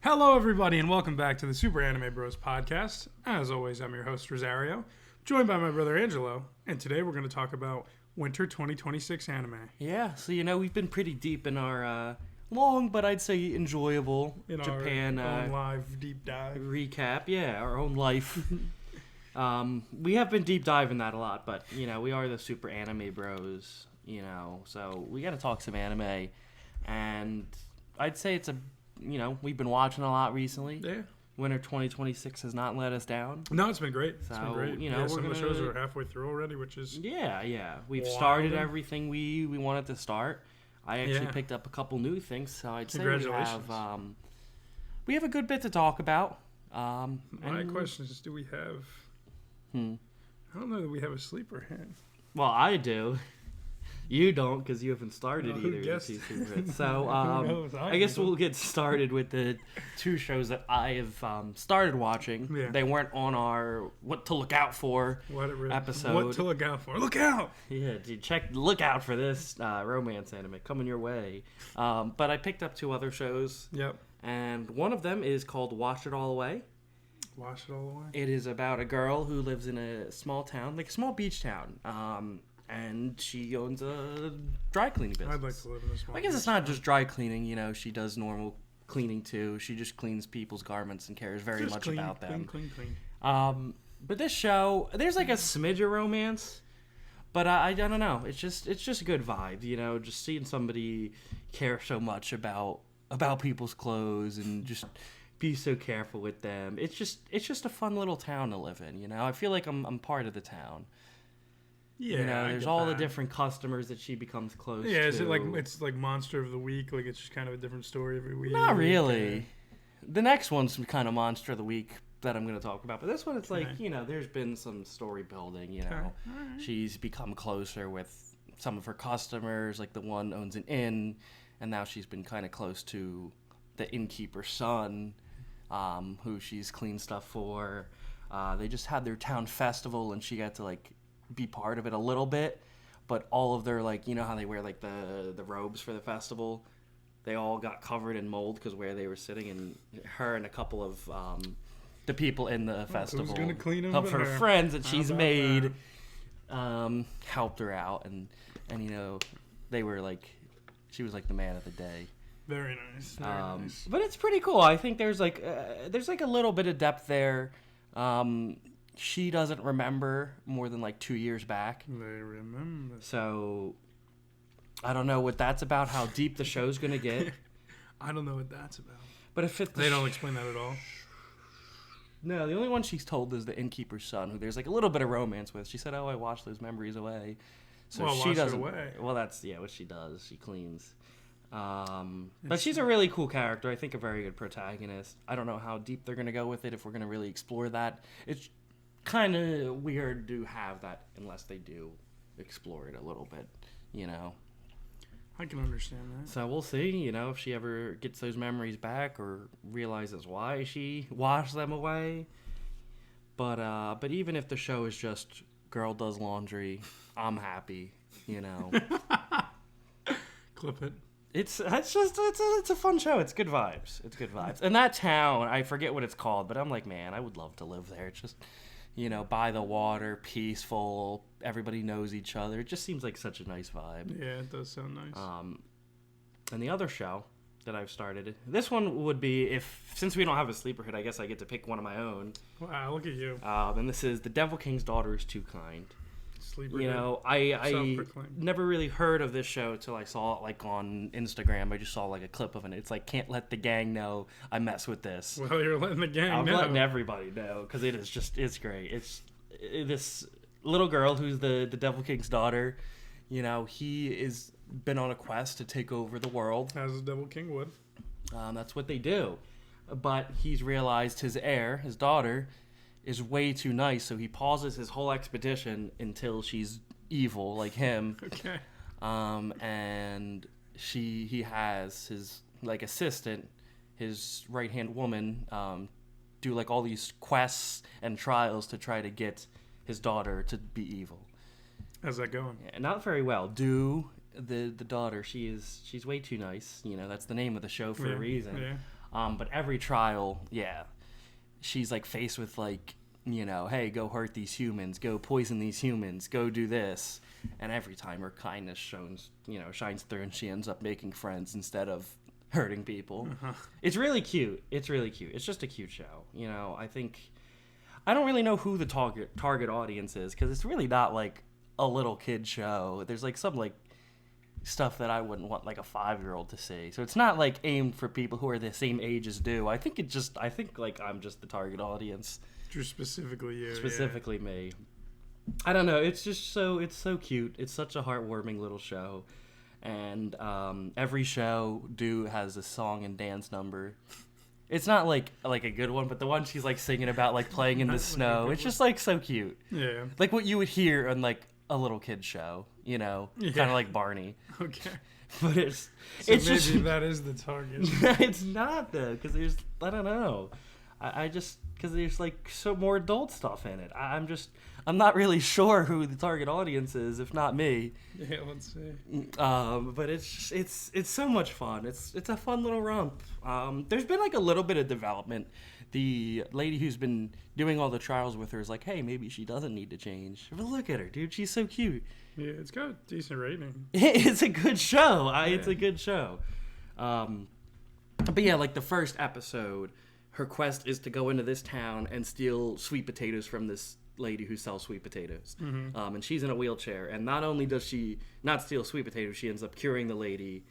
Hello, everybody, and welcome back to the Super Anime Bros podcast. As always, I'm your host, Rosario, joined by my brother, Angelo, and today we're going to talk about Winter 2026 anime. Yeah, so we've been pretty deep in our long, but I'd say enjoyable In Japan our own live deep dive. recap. Yeah, our own life. We have been deep diving that a lot, but, we are the Super Anime Bros, so we got to talk some anime, and I'd say it's we've been watching a lot recently. Yeah. Winter 2026 has not let us down. No, it's been great. It's So, been great. we're some of the shows are halfway through already, which is... Yeah. We've Wild. started everything we wanted to start. I actually Yeah. picked up a couple new things, so I'd say Congratulations. we have a good bit to talk about. My question is, do we have... I don't know that we have a sleeper hit. Well, I do. You don't, because you haven't started Well, who either of the guessed? two favorites. So Who knows? I guess we'll get started with the two shows that I have started watching. Yeah. They weren't on our what to look out for episode. What to look out for. Look out! Yeah, look out for this romance anime coming your way. But I picked up two other shows, Yep. and one of them is called Wash It All Away. Wash it all away. It is about a girl who lives in a small town, like a small beach town, and she owns a dry cleaning business. I'd like to live in this one. I guess it's not just dry cleaning, she does normal cleaning too. She just cleans people's garments and cares very Just much clean, about them. Clean. But this show, there's like a smidge of romance, but I don't know. It's just a good vibe, just seeing somebody care so much about people's clothes and just be so careful with them. It's just a fun little town to live in, I feel like I'm part of the town. Yeah, I There's get all that. the different customers that she becomes close to. Yeah, is it like it's like Monster of the Week? Like it's just kind of a different story every week? Not really. The next one's kind of Monster of the Week that I'm going to talk about, but this one it's like Okay. there's been some story building. Okay. Alright. She's become closer with some of her customers. Like the one owns an inn, and now she's been kind of close to the innkeeper's son, who she's cleaned stuff for. They just had their town festival, and she got to be part of it a little bit, but all of their how they wear the robes for the festival, they all got covered in mold because where they were sitting, and her and a couple of the people in the festival gonna clean 'em of but her her? friends that How she's about made helped her out, and they were she was the man of the day. Very nice. Very nice. But it's pretty cool. I think there's a little bit of depth there. She doesn't remember more than 2 years back. They remember. So I don't know what that's about, how deep the show's going to get. I don't know what that's about. But if it's They don't explain that at all. No, the only one she's told is the innkeeper's son, who there's a little bit of romance with. She said, "Oh, I washed those memories away." So Well, she wash it doesn't. away. Well, that's what she does. She cleans. But she's a really cool character. I think a very good protagonist. I don't know how deep they're gonna go with it. If we're gonna really explore that, it's kind of weird to have that unless they do explore it a little bit. I can understand that. So we'll see. If she ever gets those memories back or realizes why she washed them away. But even if the show is just girl does laundry, I'm happy. Clip it. It's a fun show. It's good vibes. And that town, I forget what it's called, but I'm like, man, I would love to live there. It's just, by the water, peaceful. Everybody knows each other. It just seems like such a nice vibe. Yeah, it does sound nice. And the other show that I've started, this one would be since we don't have a sleeper hit, I guess I get to pick one of my own. Wow, look at you. And this is The Devil King's Daughter is Too Kind. Sleeper. I Self-proclaimed. never really heard of this show till I saw it on Instagram. I just saw a clip of it. It's can't let the gang know I mess with this. Well, you're letting the gang I'm know. letting everybody know because it's great. It's this little girl who's the Devil King's daughter. He is been on a quest to take over the world. As the Devil King would. That's what they do. But he's realized his heir, his daughter, is way too nice, so he pauses his whole expedition until she's evil like him. Okay. And he has his assistant, his right-hand woman, do all these quests and trials to try to get his daughter to be evil. How's that going? Yeah, not very well. The daughter, she's way too nice. That's the name of the show for a reason. Yeah. But every trial, yeah, she's like faced with like, hey, go hurt these humans, go poison these humans, go do this. And every time her kindness shines through, and she ends up making friends instead of hurting people. It's really cute. It's really cute. It's just a cute show. I don't really know who the target audience is, because it's really not like a little kid show. There's like some like stuff that I wouldn't want like a 5-year-old to see. So it's not like aimed for people who are the same age as do. I think like I'm just the target audience. Just specifically you. Specifically me. I don't know. It's so cute. It's such a heartwarming little show. And every show has a song and dance number. It's not like a good one, but the one she's like singing about like playing in the snow. It's just like so cute. Yeah. Like what you would hear on like a little kid show, kind of like Barney. Okay. But it's maybe just that is the target. it's not though, because I don't know. I just because there's like so more adult stuff in it. I'm not really sure who the target audience is, if not me. Yeah, let's see. But it's so much fun. It's a fun little romp. There's been like a little bit of development. The lady who's been doing all the trials with her is like, hey, maybe she doesn't need to change. But look at her, dude. She's so cute. Yeah, it's got a decent rating. It's a good show. It's a good show. But yeah, like the first episode, her quest is to go into this town and steal sweet potatoes from this lady who sells sweet potatoes. And she's in a wheelchair. And not only does she not steal sweet potatoes, she ends up curing the lady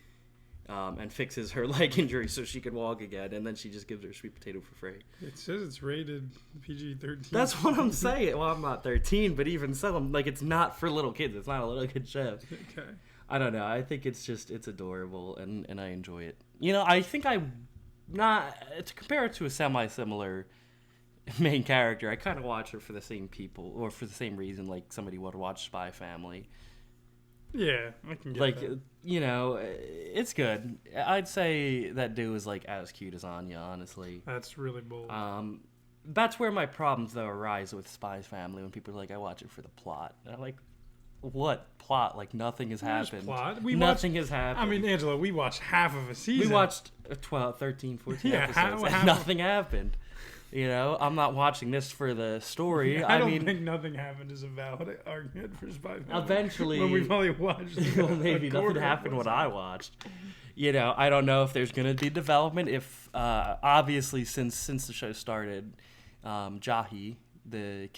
and fixes her leg injury so she could walk again. And then she just gives her a sweet potato for free. It says it's rated PG-13. That's what I'm saying. Well, I'm not 13, but even so, it's not for little kids. It's not a little kid show. Okay. I don't know. I think it's adorable, and I enjoy it. I think to compare it to a semi-similar main character, I kind of watch it for the same people, or for the same reason, like somebody would watch Spy Family. Yeah, I can get that. It's good. I'd say that dude is like as cute as Anya, honestly. That's really bold. That's where my problems though arise with Spy Family, when people are like, I watch it for the plot. And I'm like, what plot? Like nothing has happened. Plot. Nothing has happened. I mean, Angela, we watched half of a season. We watched 12, 13, 14 episodes, and nothing happened. I'm not watching this for the story. I don't think nothing happened is a valid argument for Spy Family. Eventually, when we've only watched, well, maybe nothing happened what I watched. I don't know if there's gonna be development. If obviously, since the show started, Jahi, the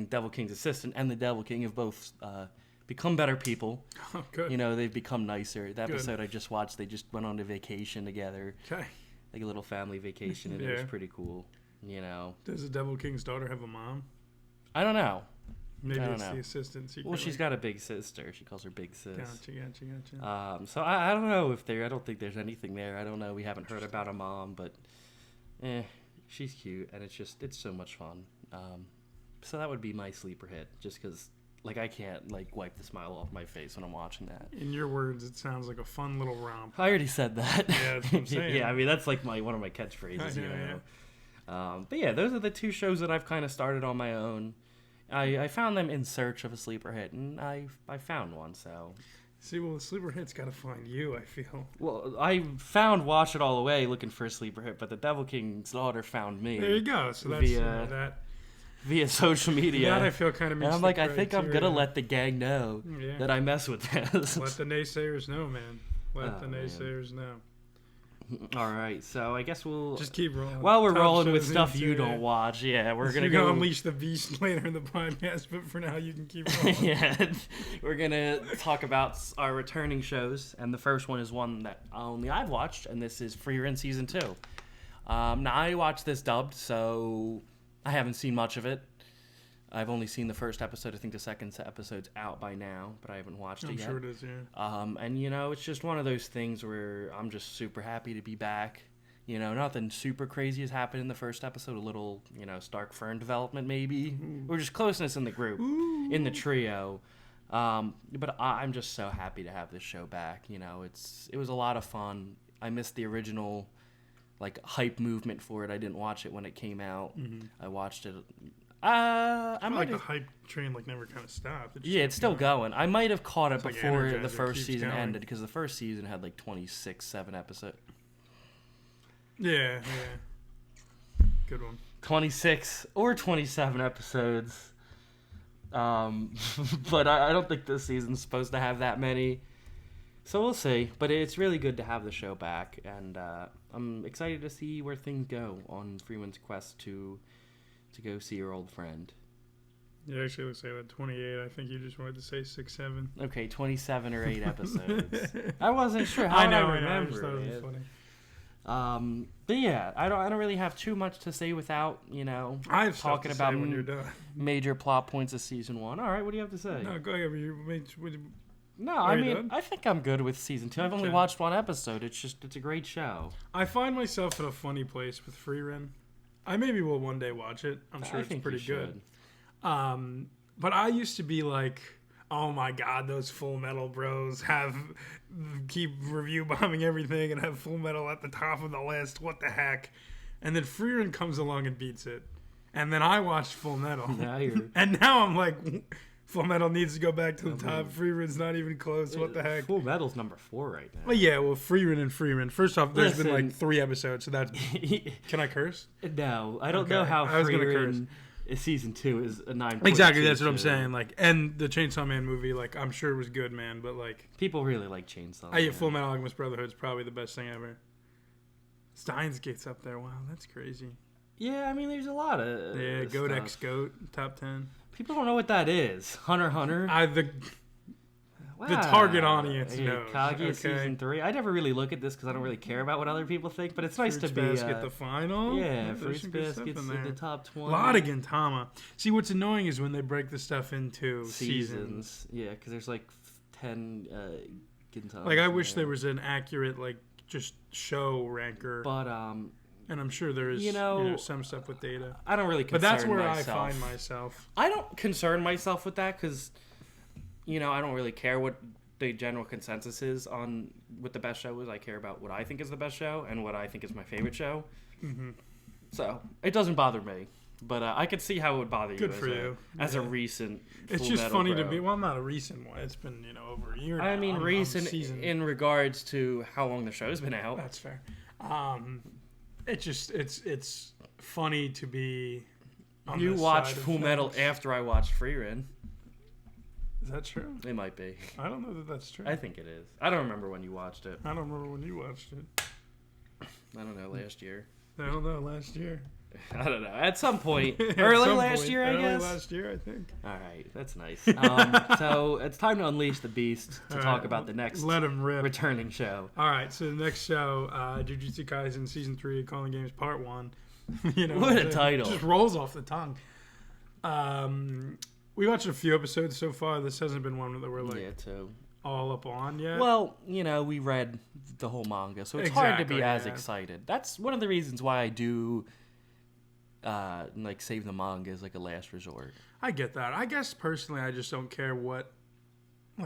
Devil King's assistant, and the Devil King have both become better people. Oh, good. They've become nicer. The episode I just watched, they just went on a vacation together. Okay. Like a little family vacation, and it was pretty cool. Does the Devil King's daughter have a mom? I don't know. Maybe it's the assistant. Secretly. Well, she's got a big sister. She calls her Big Sis. Gotcha. So I don't know I don't think there's anything there. I don't know. We haven't heard about a mom, but she's cute, and it's so much fun. So that would be my sleeper hit, just because I can't wipe the smile off my face when I'm watching that. In your words, it sounds like a fun little romp. I already said that. Yeah, that's what I'm saying. Yeah, I mean that's like one of my catchphrases. But yeah, those are the two shows that I've kind of started on my own. I found them in search of a sleeper hit, and I found one. So see, well, the sleeper hit's got to find you. I feel. Well, I found Wash It All Away looking for a sleeper hit, but the Devil King's daughter found me. There you go. So that's via social media. That I feel kind of. And I'm like, I think I'm gonna let the gang know that I mess with this. Let the naysayers know, man. Let the naysayers know. All right, so I guess we'll just keep rolling. While we're rolling with stuff you don't watch, we're gonna go unleash the beast later in the podcast. But for now, you can keep rolling. We're gonna talk about our returning shows, and the first one is one that only I've watched, and this is Frieren season 2. Now I watched this dubbed, so I haven't seen much of it. I've only seen the first episode. I think the second episode's out by now, but I haven't watched it yet. I'm sure it is, yeah. And, it's just one of those things where I'm just super happy to be back. Nothing super crazy has happened in the first episode. A little, Stark Fern development maybe. Or just closeness in the group, in the trio. But I'm just so happy to have this show back. It was a lot of fun. I missed the original, hype movement for it. I didn't watch it when it came out. Mm-hmm. I watched it... the hype train never kind of stopped. It's still going. I might have caught it before the first season ended, because the first season had 26, 7 episodes. Yeah, yeah. Good one. 26 or 27 episodes. But I don't think this season's supposed to have that many. So we'll see. But it's really good to have the show back. And I'm excited to see where things go on Freeman's quest to go see your old friend. You actually looks like that 28. I think you just wanted to say 6, 7. Okay, 27 or 8 episodes. I wasn't sure how I know. I I remember just thought it it. was funny. But yeah, I don't really have too much to say without I have stuff talking to about say when you're done. major plot points of season 1. All right, what do you have to say? No, go ahead. No, Are I you mean done? I think I'm good with season 2. I've only Okay. watched one episode. It's a great show. I find myself in a funny place with Freerun. I maybe will one day watch it. I'm sure I it's think pretty you good. should. But I used to be like, oh my god, those Full Metal bros keep review bombing everything and have Full Metal at the top of the list. What the heck? And then Freerun comes along and beats it. And then I watched Full Metal. Now you're And now I'm like, Full Metal needs to go back to the top. Freerun's not even close. What the heck? Full Metal's number 4 right now. Well, yeah, well, Freerun and Freerun. First off, there's been Listen. like 3 episodes, so that's... Can I curse? No, I don't Okay, know how I was gonna curse. Freeman season 2 is a 9. Exactly, that's what I'm saying. Like, and the Chainsaw Man movie, like, I'm sure it was good, man, but like... People really like Chainsaw. I Man. Full Metal Alchemist Brotherhood's probably the best thing ever. Steins Gate's up there. Wow, that's crazy. Yeah, I mean, there's a lot of Yeah, Goat stuff. X Goat, top 10. People don't know what that is. Hunter x Hunter. The target audience knows, Kage okay? season 3. I never really look at this because I don't really care about what other people think, but it's nice Fruits to be. Basket, the final. Yeah, There's Fruits some good stuff Basket's in the top 20. A lot of Gintama. See, what's annoying is when they break the stuff into seasons. Yeah, because there's like 10 Gintamas. Like, I in wish there there was an accurate, like, just show ranker. But And I'm sure there is some stuff with data. I don't really concern But that's where myself. I find myself. I don't concern myself with that because, I don't really care what the general consensus is on what the best show is. I care about what I think is the best show and what I think is my favorite show. Mm-hmm. So it doesn't bother me. But I could see how it would bother Good you, for you. as a Yeah. recent It's Full just Metal funny bro. to be. Well, not a recent one. It's been over a year now. I mean, I'm recent season. in regards to how long the show's been out. That's fair. It's funny to be. On You this watched side of Full Metal things. after I watched Freerun. Is that true? It might be. I don't know that that's true. I think it is. I don't remember when you watched it. I don't remember when you watched it. I don't know, last year. I don't know. Last year. I don't know. At some point. At Early some last point. year, I Early guess. last year, I think. All right, that's nice. So it's time to unleash the beast to All talk right, about the next Let him rip. returning show. All right, so the next show, Jujutsu Kaisen Season 3, Calling Games Part 1. What a title. Just rolls off the tongue. We watched a few episodes so far. This hasn't been one that we're like Yeah, too. all up on yet. Well, we read the whole manga, so it's hard to be Exactly, as yeah. excited. That's one of the reasons why I do save the manga as like a last resort. I get that. I guess personally, I just don't care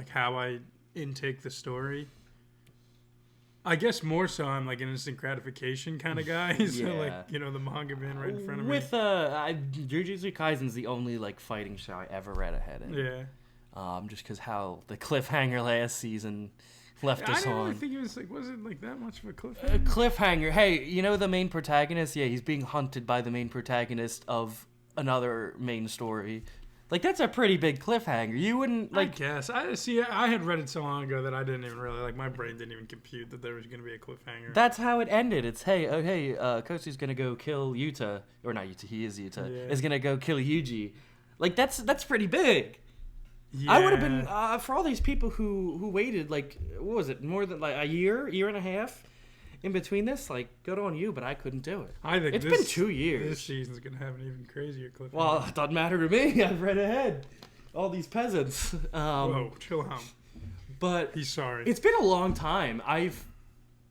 how I intake the story. I guess more so I'm like an instant gratification kind of guy. So Yeah. the manga being right in front of me. With Jujutsu Kaisen's the only like fighting show I ever read ahead in. Yeah. Just because how the cliffhanger last season left I us didn't really on. think it was it like that much of a A cliffhanger? cliffhanger. Hey, the main protagonist? Yeah, he's being hunted by the main protagonist of another main story. Like, that's a pretty big cliffhanger. You wouldn't, I like... guess. I had read it so long ago that I didn't even really, my brain didn't even compute that there was going to be a cliffhanger. That's how it ended. It's, hey, Kosu's gonna go kill Yuta. Or not Yuta, he is Yuta. Yeah. Is gonna go kill Yuji. Like, that's pretty big. Yeah. I would have been, for all these people who waited, like, what was it, more than, like, a year and a half in between this? Like, good on you, but I couldn't do it. I think It's been 2 years. This season's going to have an even crazier cliffhanger. Well, it doesn't matter to me. I've read ahead. All these peasants. Whoa, chill out. But He's sorry. it's been a long time.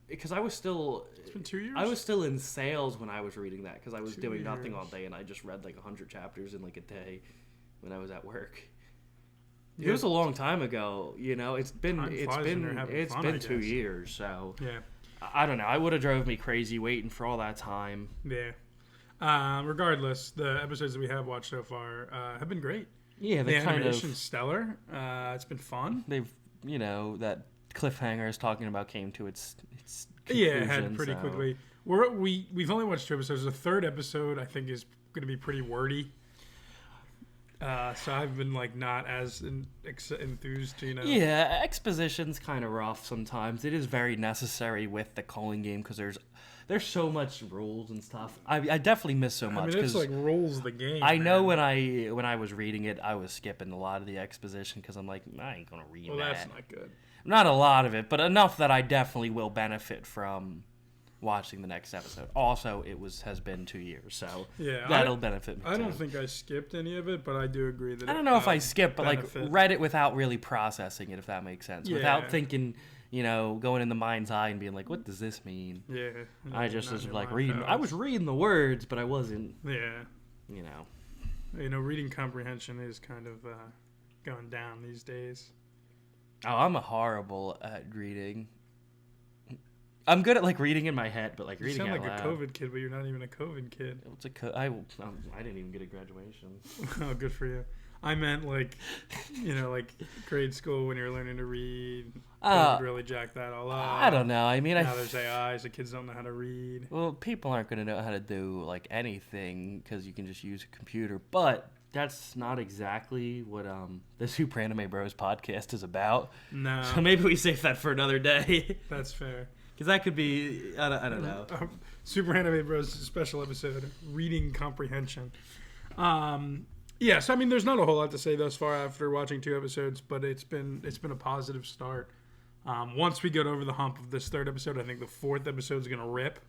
Because I was still... It's been 2 years? I was still in sales when I was reading that because I was 2 doing nothing all years. day and I just read like 100 chapters in like a day when I was at work. Yeah. It was a long time ago, It's been Time flies when you're having it's fun, been I 2 guess. years, so Yeah. I don't know. I would have drove me crazy waiting for all that time. Yeah. Regardless, the episodes that we have watched so far have been great. Yeah, The they kind animation's of stellar. It's been fun. they've that cliffhanger I was talking about came to its Yeah, conclusion. it had pretty so. quickly. We've only watched 2 episodes. The third episode, I think, is going to be pretty wordy. So I've been like not as enthused, you know. Yeah, exposition's kind of rough sometimes. It is very necessary with the calling game because there's so much rules and stuff. I definitely miss so much. I mean, it's like rules the game. I know man. when I was reading it, I was skipping a lot of the exposition because I'm like, I ain't gonna read Well, that. that's not good. Not a lot of it, but enough that I definitely will benefit from watching the next episode. Also, has been 2 years, so Yeah, that'll benefit me. I too. don't think I skipped any of it, but I do agree that I don't know if I skipped, but like benefit. read it without really processing it, if that makes sense. Yeah. Without thinking, going in the mind's eye and being like, what does this mean? Yeah. I just not was in like my reading. I pals. was reading the words, but I wasn't, Yeah. you know. Reading comprehension is kind of going down these days. Oh, I'm horrible at reading. I'm good at like reading in my head, but like You reading sound out like loud. a COVID kid, but you're not even a COVID kid. What's a I didn't even get a graduation. Oh, good for you. I meant like, like grade school when you're learning to read. COVID really jacked that all up. I don't know. I mean, Now there's AI, so kids don't know how to read. Well, people aren't going to know how to do like anything because you can just use a computer. But that's not exactly what the Super Anime Bros podcast is about. No, So maybe we save that for another day that's fair. because that could be I don't know. Super Anime Bros special episode, reading comprehension. Yeah, so I mean, there's not a whole lot to say thus far after watching 2 episodes, but it's been a positive start. Once we get over the hump of this 3rd episode, I think the 4th episode is gonna rip.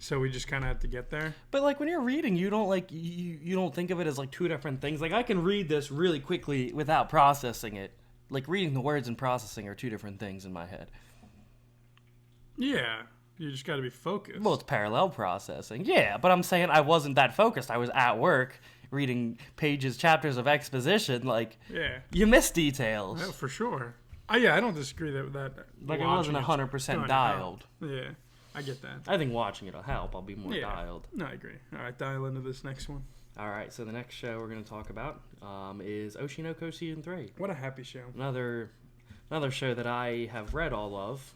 So we just kind of have to get there. But like when you're reading, you don't like you don't think of it as like 2 different things. Like I can read this really quickly without processing it. Like reading the words and processing are 2 different things in my head. Yeah, you just got to be focused. Well, it's parallel processing. Yeah, but I'm saying I wasn't that focused. I was at work reading chapters of exposition. Like, yeah, you miss details. for sure. Yeah, I don't disagree that. Like, I wasn't 100% dialed. Yeah, I get that. I think watching it'll help. I'll be more dialed. No, I agree. All right, dial into this next one. All right, so the next show we're going to talk about is Oshinoko Season 3. What a happy show. Another show that I have read all of.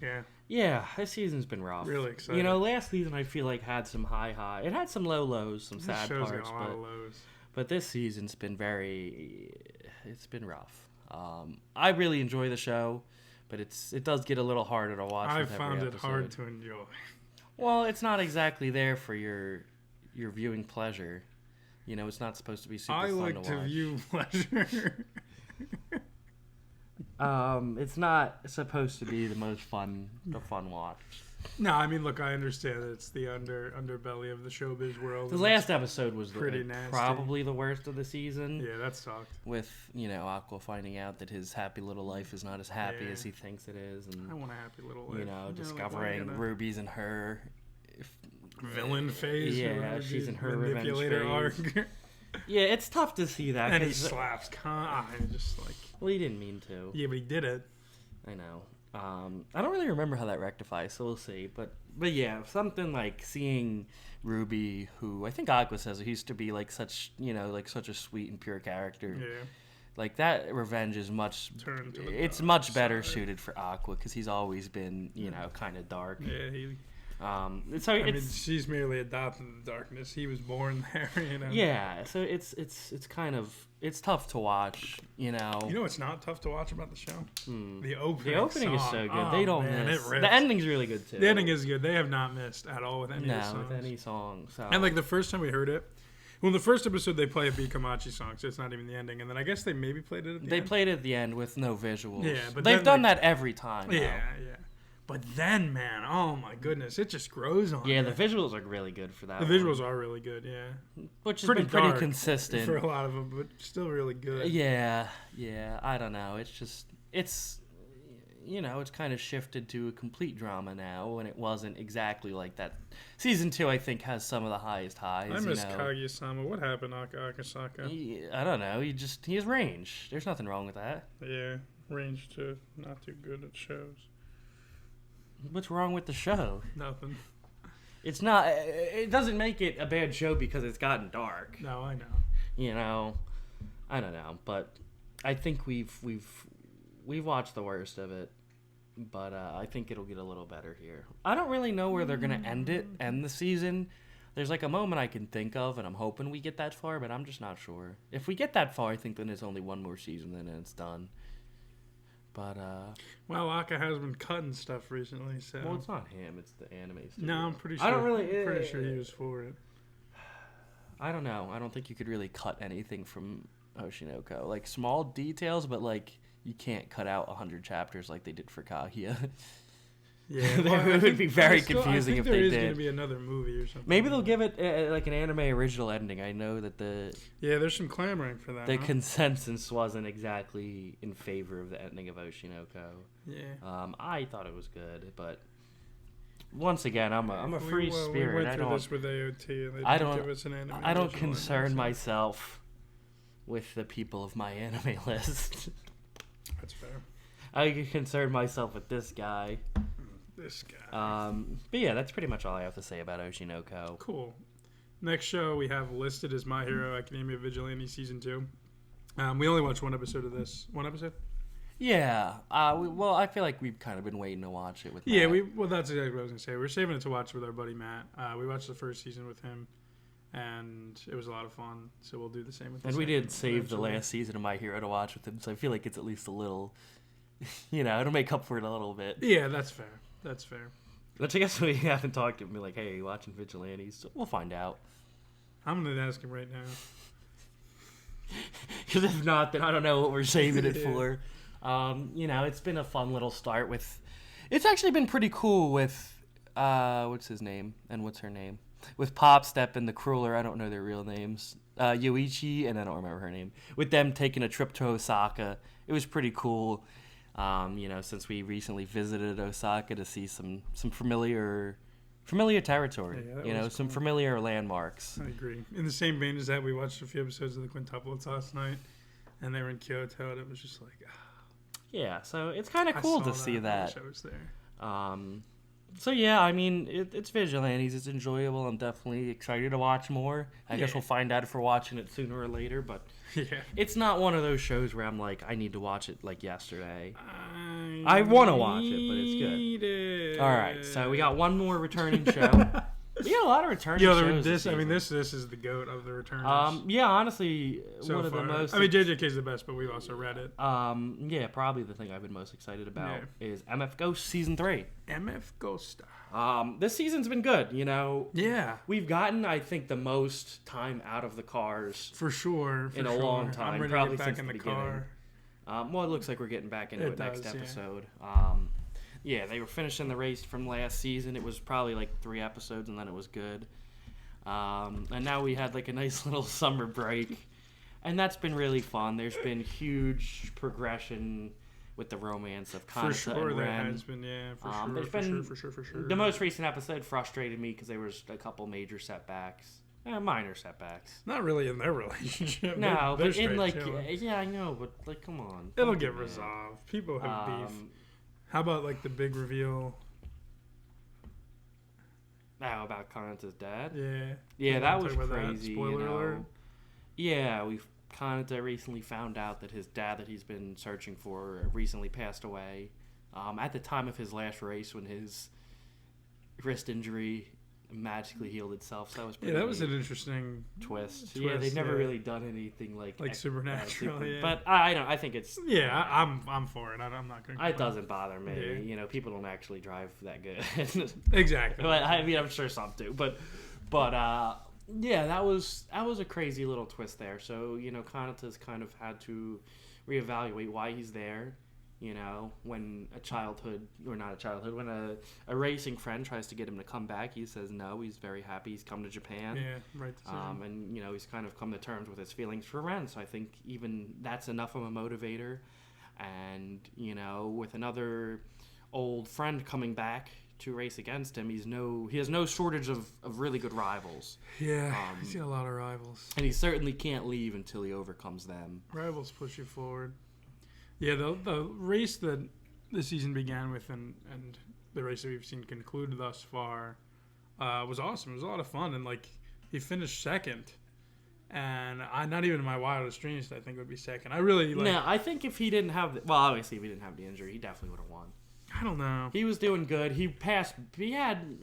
Yeah. Yeah, this season's been rough. Really exciting. Last season I feel like had some high. It had some low lows, some sad This show's parts, got a lot of lows. but this season's been it's been rough. I really enjoy the show, but it does get a little harder to watch. I with every found it episode. hard to enjoy. Well, it's not exactly there for your viewing pleasure. It's not supposed to be super I fun like to to watch. view pleasure. It's not supposed to be the fun watch. No, I mean, look, I understand that it's the underbelly of the showbiz world. The and last episode was pretty nasty. probably the worst of the season. Yeah, that sucked. With Aqua finding out that his happy little life is not as happy Yeah. as he thinks it is, and I want a happy little life. discovering Ruby's and her villain phase. or Yeah, whatever, she's dude. in her revenge manipulator phase. arc. Yeah, it's tough to see that. And he 'cause- slaps just like. well, he didn't mean to. Yeah, but he did it. I know. I don't really remember how that rectifies, so we'll see. But yeah, something like seeing Ruby, who I think Aqua says he used to be like such such a sweet and pure character. Yeah. Like that revenge is much. Turn to the It's dark much better side. suited for Aqua because he's always been kind of dark. Yeah, he. So I mean, it's she's merely adopted the darkness. He was born there. yeah. So it's kind of it's tough to watch. You know what's not tough to watch about the show? The opening. The opening is song. so good. Oh, They don't man, miss. it rips. The ending's really good too. The ending is good. They have not missed at all with any of the no songs. with any song. So And like the first time we heard it, well, the first episode they play a B Kamachi song, so it's not even the ending. And then I guess they maybe played it at the they end. played it at the end with no visuals. Yeah, but they've then, done like- that every time. Yeah, now. yeah. But then, man, oh my goodness, it just grows on Yeah, you. the visuals are really good for that. The one, visuals are really good, yeah. which has pretty been pretty dark consistent. For a lot of them, but still really good. Yeah. I don't know. It's kind of shifted to a complete drama now, when it wasn't exactly like that. Season 2, I think, has some of the highest highs. I miss Kaguya-sama. What happened, Akasaka? I don't know. He has range. There's nothing wrong with that. Yeah, range to not too good at shows. What's wrong with the show? Nothing. It's not. It doesn't make it a bad show because it's gotten dark. No, I know. I don't know, but I think we've watched the worst of it. but I think it'll get a little better here. I don't really know where they're gonna end the season. There's like a moment I can think of, and I'm hoping we get that far, but I'm just not sure. If we get that far, I think then there's only one more season, then it's done. But well, Aka has been cutting stuff recently, so. well, it's not him; it's the anime studio. No, I'm pretty sure. I don't really. Pretty sure he was for it. I don't know. I don't think you could really cut anything from Oshinoko. Like small details, but like you can't cut out 100 chapters like they did for Kaguya. Yeah, It would be very confusing if they there is did. going to be another movie or something. Maybe they'll give it like an anime original ending. I know that Yeah, there's some clamoring for that. the huh? consensus wasn't exactly in favor of the ending of Oshinoko. Yeah. I thought it was good, but once again, I'm a free spirit. We went through this with AOT, and they I didn't don't- give us an anime. I don't original concern ending, so myself with the people of my anime list. That's fair. I can concern myself with this guy. This guy. But yeah, that's pretty much all I have to say about Oshinoko. Cool. Next show we have listed is My Hero Academia Vigilante Season 2. We only watched one episode of this. One episode? Yeah. Well, I feel like we've kind of been waiting to watch it with Yeah, Matt. well, that's exactly what I was going to say. We're saving it to watch with our buddy Matt. We watched the first season with him, and it was a lot of fun, so we'll do the same with the And we second did save the eventually. last season of My Hero to watch with him, so I feel like it's at least a little, it'll make up for it a little bit. Yeah, that's fair. That's fair. Which I guess we haven't talked to him and be like, hey, are you watching Vigilantes? So we'll find out. I'm going to ask him right now. Because if not, then I don't know what we're saving it Yeah. for. It's been a fun little start with... It's actually been pretty cool with... what's his name? And what's her name? With Pop Step and the Crueler, I don't know their real names. Yoichi, and I don't remember her name. With them taking a trip to Osaka. It was pretty cool. Since we recently visited Osaka to see some familiar territory. Yeah, that was some cool. familiar landmarks. I agree. In the same vein as that, we watched a few episodes of the Quintuplets last night, and they were in Kyoto, and it was just like, Yeah, so it's kind of I cool saw to see I that. wish I was there. So yeah, I mean, it's Vigilantes. It's enjoyable. I'm definitely excited to watch more. I guess Yeah. we'll find out if we're watching it sooner or later, but Yeah. it's not one of those shows where I'm like, I need to watch it like yesterday. I wanna watch it, but it's good. need it. All right, so we got one more returning show. We got a lot of returning shows. this is the goat of the returners. Yeah, honestly, so one of far. the most. I mean, JJK's the best, but we've also read it. Yeah, probably the thing I've been most excited about is MF Ghost Season 3. MF Ghost. This season's been good, Yeah, We've gotten, I think, the most time out of the cars for sure. in a long time, I'm ready probably to get back since in the the beginning. car. Well, it looks like we're getting back into It it next does, yeah. episode. Yeah, they were finishing the race from last season. It was probably like 3 episodes, and then it was good. And now we had like a nice little summer break, and that's been really fun. There's been huge progression with the romance of For Kanata sure, and there Ren. has been. Yeah, There's for been sure. The most recent episode frustrated me because there was a couple major setbacks. Minor setbacks. Not really in their relationship. No, They're but in straight like, chilling. yeah, I know, but like, come on. It'll Come get on, man. resolved. People have beef. Um, How about like the big reveal? Now about Kanata's dad. Yeah. Yeah, You that wanna was talk about that? crazy. Spoiler alert. Yeah, Kanata recently found out that his dad that he's been searching for recently passed away. At the time of his last race, when his wrist injury magically healed itself, so that was pretty Yeah, that was neat. an interesting. twist. Yeah, they've twist, never yeah. really done anything like Supernatural, yeah. But I don't. I think it's. Yeah, I'm for it. I'm not gonna. It doesn't bother me. Yeah. People don't actually drive that good. Exactly. But I mean, I'm sure some do. But yeah, that was a crazy little twist there. So Kanata's kind of had to reevaluate why he's there. When when a racing friend tries to get him to come back, he says no. He's very happy he's come to Japan. Yeah, right. Decision. And he's kind of come to terms with his feelings for Ren. So I think even that's enough of a motivator. And with another old friend coming back to race against him, he has no shortage of really good rivals. Yeah, he's got a lot of rivals. And he certainly can't leave until he overcomes them. Rivals push you forward. Yeah, the race that the season began with and the race that we've seen conclude thus far was awesome. It was a lot of fun, and he finished second. And not even in my wildest dreams did I think would be second. I really No, I think if he didn't have obviously if he didn't have the injury, he definitely would have won. I don't know. He was doing good. He had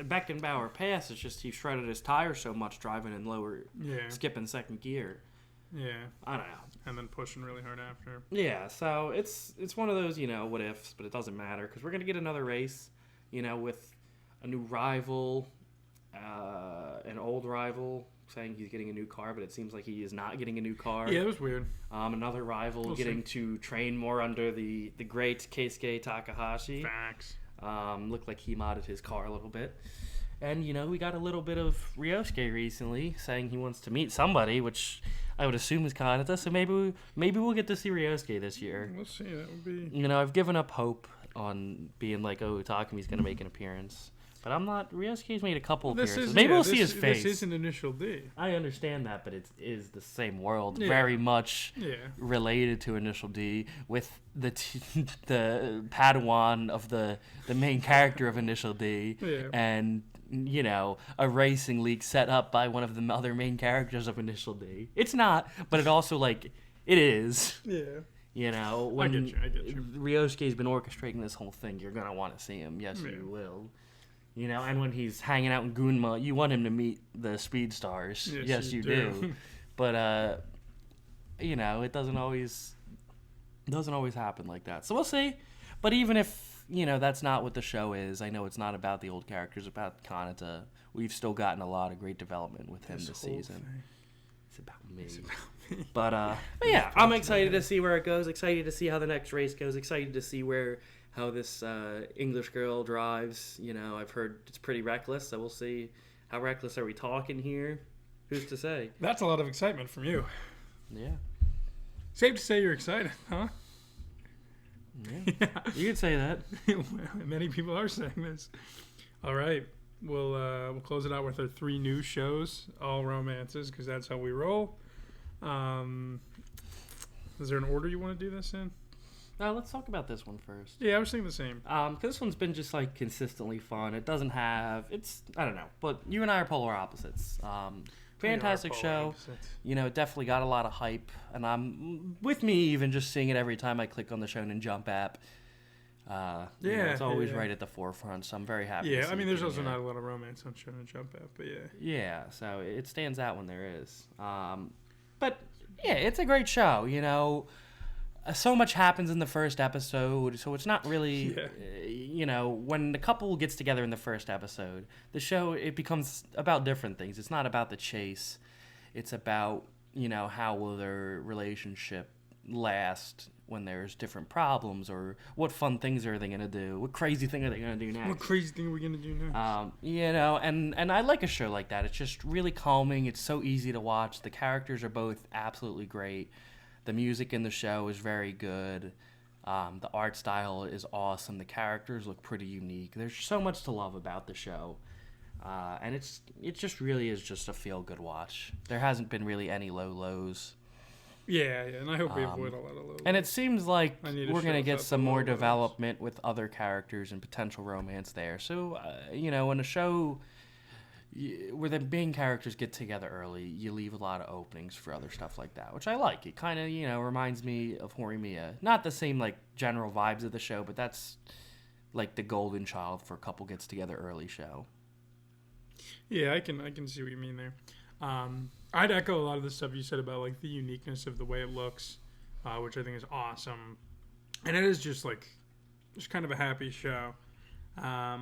Beckenbauer pass. It's just he shredded his tires so much driving in skipping second gear. Yeah. I don't know. And then pushing really hard after. Yeah, so it's one of those, what ifs, but it doesn't matter because we're going to get another race, with a new rival, an old rival saying he's getting a new car, but it seems like he is not getting a new car. Yeah, it was weird. Another rival getting to train more under the great Keisuke Takahashi. Facts. Looked like he modded his car a little bit. And, we got a little bit of Ryosuke recently saying he wants to meet somebody, which I would assume is Kanata. So maybe we'll get to see Ryosuke this year. We'll see. That would be... I've given up hope on being like, oh, Takumi's going to make an appearance. But I'm not. Ryosuke's made a couple appearances. Maybe we'll see his face. This isn't Initial D. I understand that, but it is the same world. Yeah. Very much related to Initial D with the Padawan of the main character of Initial D. Yeah. And, a racing league set up by one of the other main characters of Initial D. It's not, but it also, it is. Yeah. When I get you. Ryosuke's been orchestrating this whole thing, you're going to want to see him. Yes, you will. And when he's hanging out in Gunma, you want him to meet the speed stars. Yes, you do. But it doesn't always happen like that. So we'll see. But even if that's not what the show is, I know it's not about the old characters, about Kanata. We've still gotten a lot of great development with him this season. Thing. It's about me. But yeah, I'm excited to see where it goes. Excited to see how the next race goes. Excited to see how this English girl drives. I've heard it's pretty reckless, so we'll see. How reckless are we talking here? Who's to say? That's a lot of excitement from you. Yeah. Safe to say you're excited, huh? Yeah. You could say that. Many people are saying this. All right. We'll close it out with our 3 new shows, all romances, because that's how we roll. Is there an order you want to do this in? Let's talk about this one first. Yeah, I was thinking the same. Because this one's been just consistently fun. It doesn't have I don't know, but you and I are polar opposites. Fantastic show. It definitely got a lot of hype, and I'm with me even just seeing it every time I click on the Shonen Jump app. It's always right at the forefront, so I'm very happy. Yeah, there's also not a lot of romance on Shonen Jump app, but yeah. Yeah, so it stands out when there is. But yeah, it's a great show. So much happens in the first episode, so it's not really, when the couple gets together in the first episode, the show, it becomes about different things. It's not about the chase. It's about, how will their relationship last when there's different problems, or what fun things are they going to do? What crazy thing are they going to do next? What crazy thing are we going to do next? And I like a show like that. It's just really calming. It's so easy to watch. The characters are both absolutely great. The music in the show is very good. The art style is awesome. The characters look pretty unique. There's so much to love about the show. And it just really is just a feel-good watch. There hasn't been really any low lows. Yeah, and I hope we avoid a lot of lows. And it seems like we're going to get some more development with other characters and potential romance there. So, in a show where the main characters get together early, you leave a lot of openings for other stuff like that, which I like. It kind of, reminds me of Horimiya. Not the same, general vibes of the show, but that's, the golden child for a couple gets together early show. Yeah, I can see what you mean there. I'd echo a lot of the stuff you said about, the uniqueness of the way it looks, which I think is awesome. And it is just, just kind of a happy show. I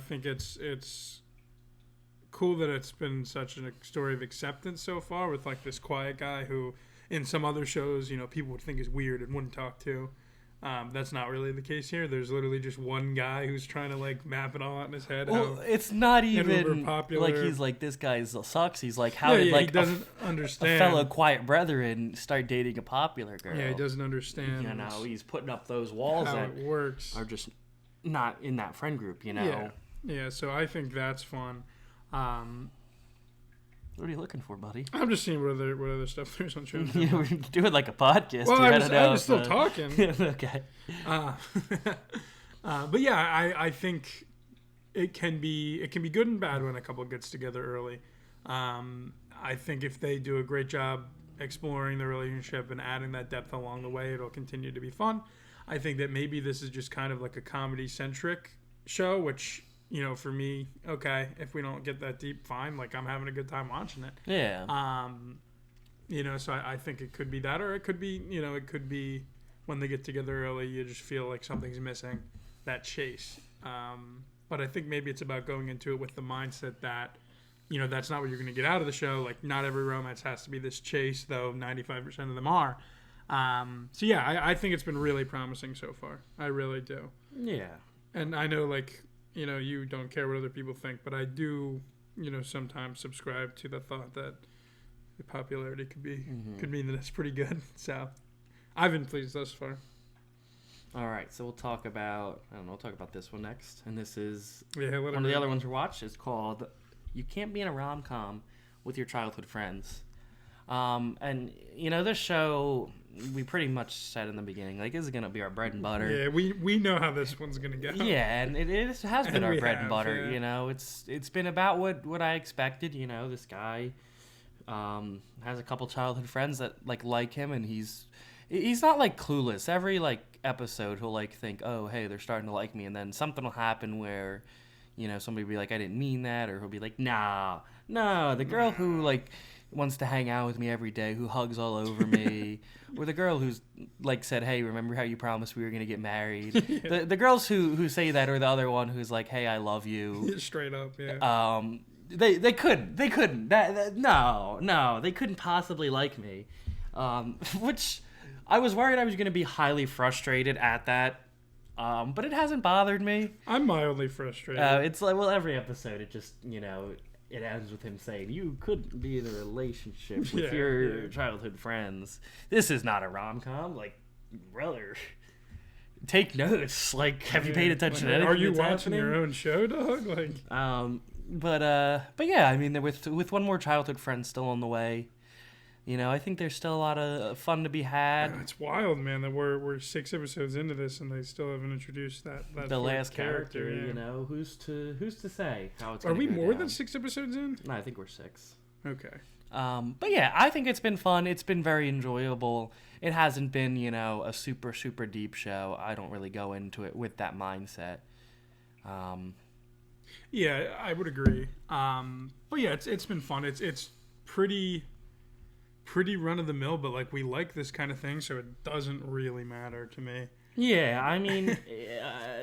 think it's cool that it's been such a story of acceptance so far with this quiet guy who in some other shows people would think is weird and wouldn't talk to. That's not really the case here. There's literally just one guy who's trying to map it all out in his head. Well, it's not even he's this guy sucks. He's how did he doesn't understand a fellow quiet brethren start dating a popular girl. Yeah, he doesn't understand. He's putting up those walls how that it works are just not in that friend group. Yeah. So I think that's fun. What are you looking for, buddy? I'm just seeing what other stuff there's on shows. Yeah, we're doing a podcast. Well, I was still talking. Okay. But yeah, I think it can be good and bad when a couple gets together early. I think if they do a great job exploring the relationship and adding that depth along the way, it'll continue to be fun. I think that maybe this is just kind of like a comedy-centric show, which, you know, for me, okay, if we don't get that deep, fine. Like, I'm having a good time watching it. Yeah. You know, so I think it could be that, or it could be, you know, it could be when they get together early, you just feel like something's missing, that chase. But I think maybe it's about going into it with the mindset that, you know, that's not what you're going to get out of the show. Like, not every romance has to be this chase, though 95% of them are. So, yeah, I think it's been really promising so far. I really do. Yeah. And I know, like, you know, you don't care what other people think, but I do, you know, sometimes subscribe to the thought that the popularity could mean that it's pretty good. So, I've been pleased thus far. All right, so we'll talk about, we'll talk about this one next. And this is Yeah, one of the other ones we watched. It's called You Can't Be in a Rom-Com with Your Childhood Friends. And, you know, this show, we pretty much said in the beginning, like, this is going to be our bread and butter. Yeah, we know how this one's going to go. Yeah, and it has been our bread and butter, yeah. you know. It's been about what I expected, you know. This guy has a couple childhood friends that, like him, and he's not, like, clueless. Every, like, episode, he'll, like, think, oh, hey, they're starting to like me, and then something will happen where, you know, somebody will be like, I didn't mean that, or he'll be like, no, the girl who, like, wants to hang out with me every day, who hugs all over me, or the girl who's, like, said, hey, remember how you promised we were going to get married? Yeah. The girls who say that, or the other one who's like, hey, I love you. Straight up, yeah. They couldn't. No, they couldn't possibly like me. Which I was worried I was going to be highly frustrated at that. But it hasn't bothered me. I'm mildly frustrated. It's like, well, every episode, it just, you know, it ends with him saying, you couldn't be in a relationship with your childhood friends. This is not a rom-com. Like, brother, take notes. Like, have you paid attention to anything Are you that's watching happening? your own show, dog? Like, but yeah, I mean, with one more childhood friend still on the way, you know, I think there's still a lot of fun to be had. It's wild, man, that we're 6 episodes into this and they still haven't introduced that the last character. Yeah. You know, who's to say how it's. Are we go more down. than 6 episodes in? No, I think we're 6. Okay. But yeah, I think it's been fun. It's been very enjoyable. It hasn't been, you know, a super, super deep show. I don't really go into it with that mindset. Yeah, I would agree. But yeah, it's been fun. It's pretty run of the mill, but like we like this kind of thing, so it doesn't really matter to me. Yeah, I mean,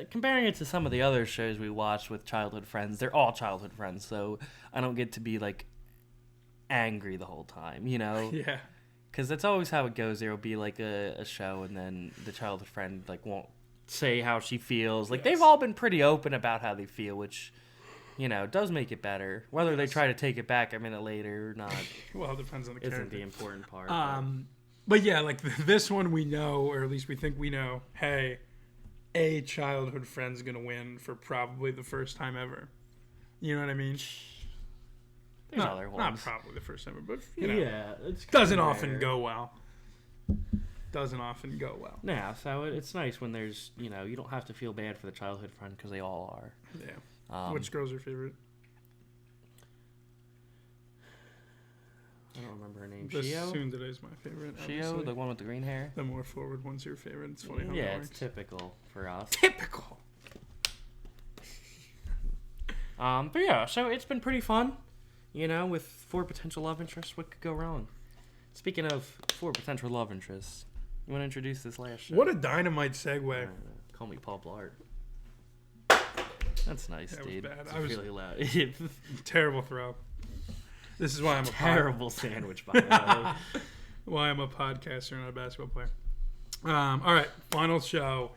comparing it to some of the other shows we watched with childhood friends, they're all childhood friends, so I don't get to be like angry the whole time, you know? Yeah. Because that's always how it goes. There will be like a show, and then the childhood friend like won't say how she feels. Like, they've all been pretty open about how they feel, which, you know, does make it better. Whether they try to take it back a minute later or not, Well, it depends on the character. isn't the important part. But yeah, like this one we know, or at least we think we know, hey, a childhood friend's going to win for probably the first time ever. You know what I mean? There's other ones. Not probably the first time ever, but, you know, Yeah, it's doesn't kinda often rare. go well. Doesn't often go well. Yeah, so it's nice when there's, you know, you don't have to feel bad for the childhood friend because they all are. Yeah. Which girl's your favorite? I don't remember her name. The Shio? Tsundere my favorite. Shio, obviously. the one with the green hair? The more forward one's your favorite. It's funny how Yeah, that it's works. typical for us. Typical. But yeah, so it's been pretty fun. You know, with 4 potential love interests, what could go wrong? Speaking of 4 potential love interests, you want to introduce this last show? What a dynamite segue. Call me Paul Blart. That's nice, That was dude. bad. It's I was- really loud. Terrible throw. This is why I'm a Terrible sandwich, by the way. Why I'm a podcaster, not a basketball player. All right, final show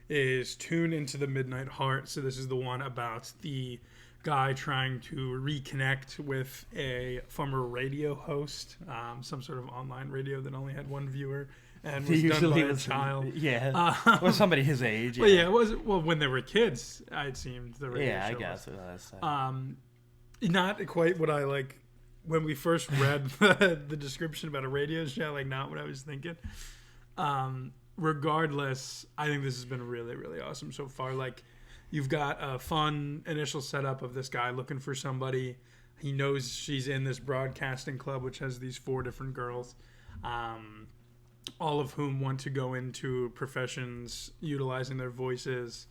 is Tune Into the Midnight Heart. So this is the one about the guy trying to reconnect with a former radio host, some sort of online radio that only had one viewer and was done by a child. Yeah. Or somebody his age. Well, yeah, it was when they were kids. It seemed the radio Yeah, I show guess. was. Not quite what I like when we first read the description about a radio show. Like, not what I was thinking. Regardless, I think this has been really, really awesome so far. Like, you've got a fun initial setup of this guy looking for somebody. He knows she's in this broadcasting club, which has these 4 different girls. all of whom want to go into professions utilizing their voices,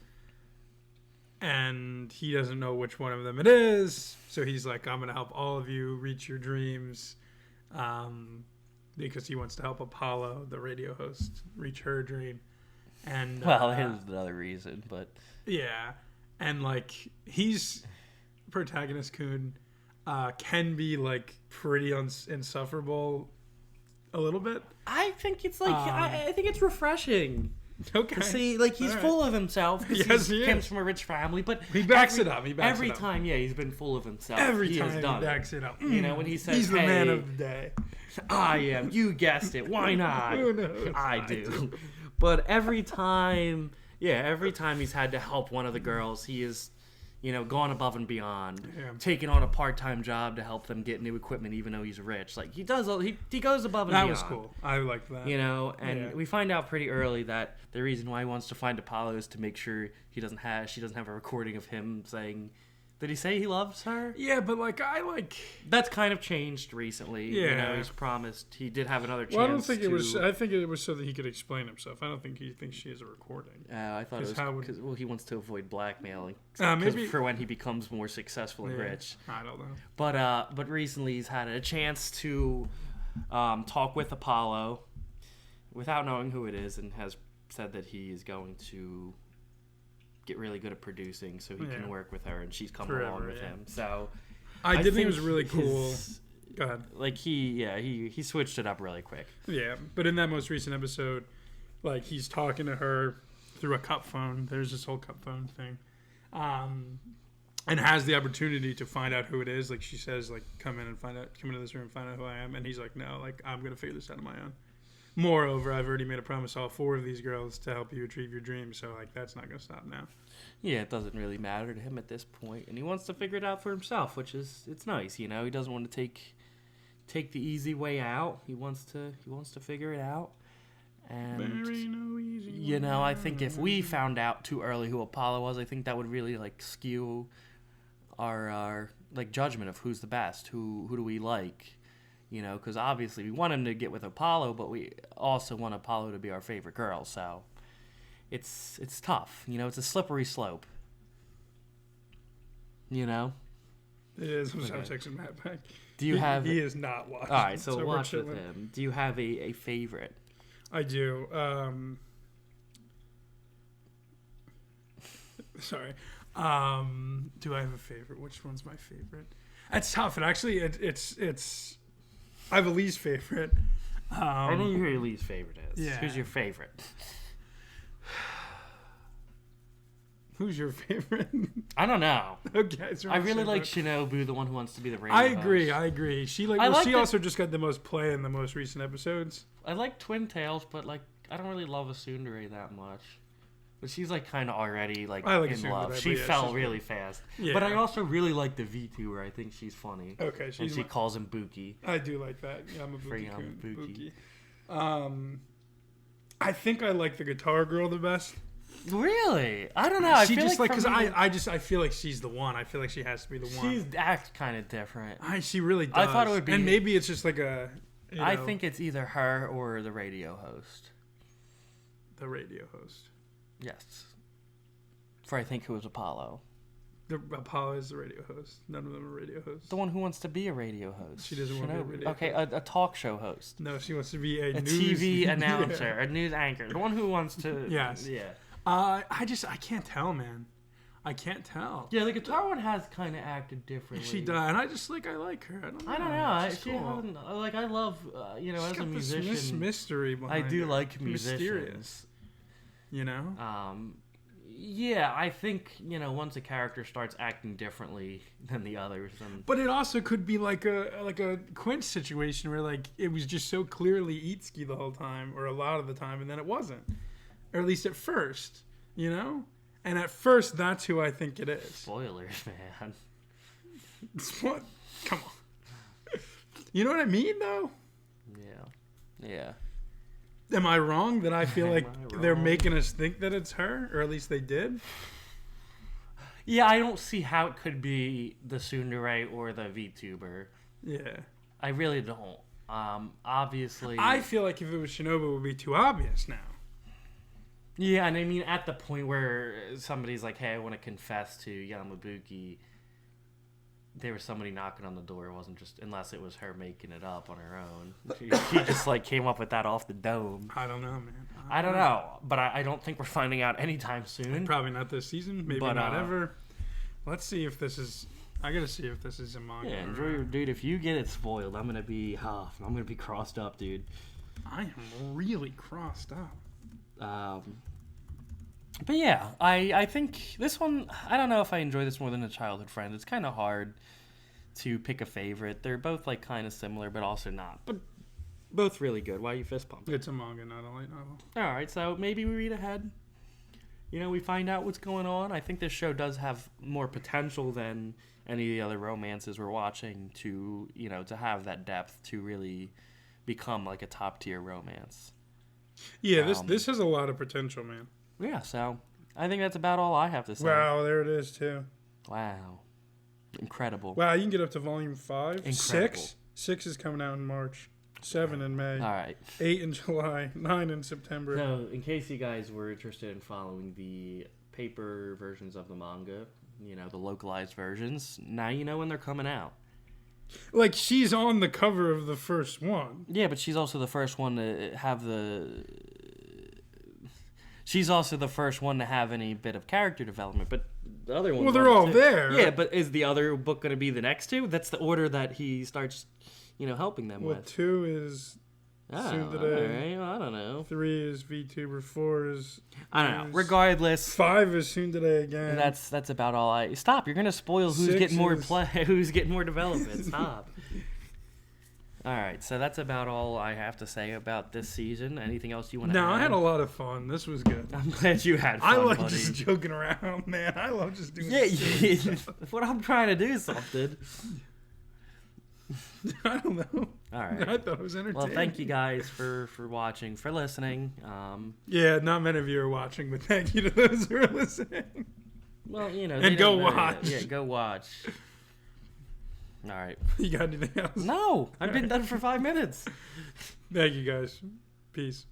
and he doesn't know which one of them it is. So he's like, I'm going to help all of you reach your dreams, because he wants to help Apollo, the radio host, reach her dream. And Well, here's another reason, but yeah, and like he's protagonist Kun can be like pretty insufferable a little bit. I think it's like I think it's refreshing. Okay, See, like he's All right. full of himself. Yes, he he comes is. from a rich family, but He backs it up. He backs every it up. time, yeah, he's been full of himself. Every he time has he done backs it up. You know, when he says, he's the man "Hey, of the day. I am," you guessed it. Why not? Who knows? I do. But every time he's had to help one of the girls, he is, gone above and beyond, Yeah. taking on a part-time job to help them get new equipment, even though he's rich. Like he goes above and That beyond. was cool. I liked that. And Yeah. we find out pretty early that the reason why he wants to find Apollo is to make sure she doesn't have a recording of him saying, did he say he loves her? Yeah, but That's kind of changed recently. Yeah. He's promised he did have another chance. Well, I don't think it was. to- I think it was so that he could explain himself. I don't think he thinks she is a recording. I thought it was how would- because he wants to avoid blackmailing. Maybe For when he becomes more successful and Yeah, rich. I don't know. But recently he's had a chance to talk with Apollo without knowing who it is, and has said that he is going to get really good at producing so he Yeah. can work with her, and she's come Forever, along with yeah. him. So I did think it was really his- cool. Go ahead. Like he switched it up really quick. Yeah, but in that most recent episode, like he's talking to her through a cup phone. There's this whole cup phone thing, and has the opportunity to find out who it is. Like she says, like come into this room and find out who I am. And he's like, no, like I'm gonna figure this out on my own. Moreover, I've already made a promise to all 4 of these girls to help you achieve your dreams. So like that's not gonna stop now. Yeah, it doesn't really matter to him at this point, and he wants to figure it out for himself, which is it's nice. He doesn't want to take the easy way out. He wants to figure it out. And No easy I think if we found out too early who Apollo was, I think that would really like skew our like judgment of who's the best, who do we like, because obviously we want him to get with Apollo, but we also want Apollo to be our favorite girl. So it's tough, it's a slippery slope. It is. I'm Okay. texting Matt back. Do you have? He is not watching. All right, so we're watch with chilling. him. Do you have a favorite? I do. Sorry. Do I have a favorite? Which one's my favorite? That's tough. And actually, it's. I have a least favorite. I know who your least favorite is. Yeah. Who's your favorite? Who's your favorite? I don't know. Okay, so I really like favorite. Shinobu, the one who wants to be the radio I agree. host. I agree. She I like she the- also just got the most play in the most recent episodes. I like Twin Tails, but like I don't really love Asundere that much. But she's like kind of already like I like in Asundere, love. but She yeah, fell she's really fast. Yeah. But I also really like the VTuber. I think she's funny. Okay, And she's she calls him Buki. I do like that. Yeah, I'm a For Buki. young Buki. Buki. I think I like the guitar girl the best. Really? I don't know. I She feel just like from because I feel like she's the one. I feel like she has to be the one. she's acts kind of different. She really does. I thought it would be- and maybe it's just like a. I think it's either her or the radio host. the radio host. Yes. For I think who was Apollo. The Apollo is the radio host. None of them are radio hosts. The one who wants to be a radio host. She doesn't want to be a Shinobu. radio Okay, a talk show host. No, she wants to be a A news TV announcer, a news anchor. The one who wants to... Yes. Yeah. I can't tell, man. I can't tell. Yeah, the guitar one has kind of acted differently. She does, and I just like her. I don't know. I don't know. She's She cool. hasn't, like I love She's as a got this musician. mystery I behind do her. like musicians. Mysterious. You know. Yeah, I think once a character starts acting differently than the others, then But it also could be like a Quint situation where like it was just so clearly Itsuki the whole time, or a lot of the time, and then it wasn't, or at least at first, And at first, that's who I think it is. spoilers, man. What? Come on. You know what I mean, though? Yeah. Am I wrong that I feel Am like I they're wrong? making us think that it's her, or at least they did? Yeah, I don't see how it could be the tsundere or the VTuber. Yeah. I really don't. Obviously, I feel like if it was Shinobu, it would be too obvious now. yeah, and I mean at the point where somebody's like, "Hey, I want to confess to Yamabuki," there was somebody knocking on the door. It wasn't just unless it was her making it up on her own. She just like came up with that off the dome. I don't know, man. I don't know, but I don't think we're finding out anytime soon. Probably not this season. Maybe But, not ever. Let's see if this is. I gotta see if this is a manga. Yeah, enjoy your dude. If you get it spoiled, I'm gonna be crossed up, dude. I am really crossed up. But yeah, I think this one. I don't know if I enjoy this more than A Childhood Friend. It's kind of hard to pick a favorite. They're both like kind of similar, but also not. But both really good. Why are you fist pumping? It's a manga, not a light novel. All right, so maybe we read ahead. You know, we find out what's going on. I think this show does have more potential than any of the other romances we're watching to, you know, to have that depth to really become like a top tier romance. Yeah, this has a lot of potential, man. Yeah, so I think that's about all I have to say. Wow, there it is too. Wow. Incredible. Wow, you can get up to volume 5. Incredible. 6 is coming out in March. 7 in May. All right. 8 in July. 9 in September. So, in case you guys were interested in following the paper versions of the manga, you know, the localized versions, now you know when they're coming out. Like, she's on the cover of the first one. Yeah, but she's also the first one to have the... She's also the first one to have any bit of character development, but the other ones... Well, they're all too. there. Yeah, but is the other book going to be the next two? That's the order that he starts, you know, helping them Well, with. 2 is soon today. All right, I don't know. 3 is VTuber. 4 is... I don't know. Regardless... 5 is soon today again. That's about all I... Stop, you're going to spoil who's 6 getting more is- play, who's getting more development. Stop. All right, so that's about all I have to say about this season. Anything else you want to add? No, I had a lot of fun. This was good. I'm glad you had fun, I like buddy. just joking around, man. I love just doing Yeah, silly stuff. what I'm trying to do is something. I don't know. All right. I thought it was entertaining. Well, thank you guys for watching, for listening. Yeah, not many of you are watching, but thank you to those who are listening. Well, you know, And they go don't know yet. watch. Yeah, go watch. All right. You got anything else? No, I've been done for 5 minutes. Thank you, guys. Peace.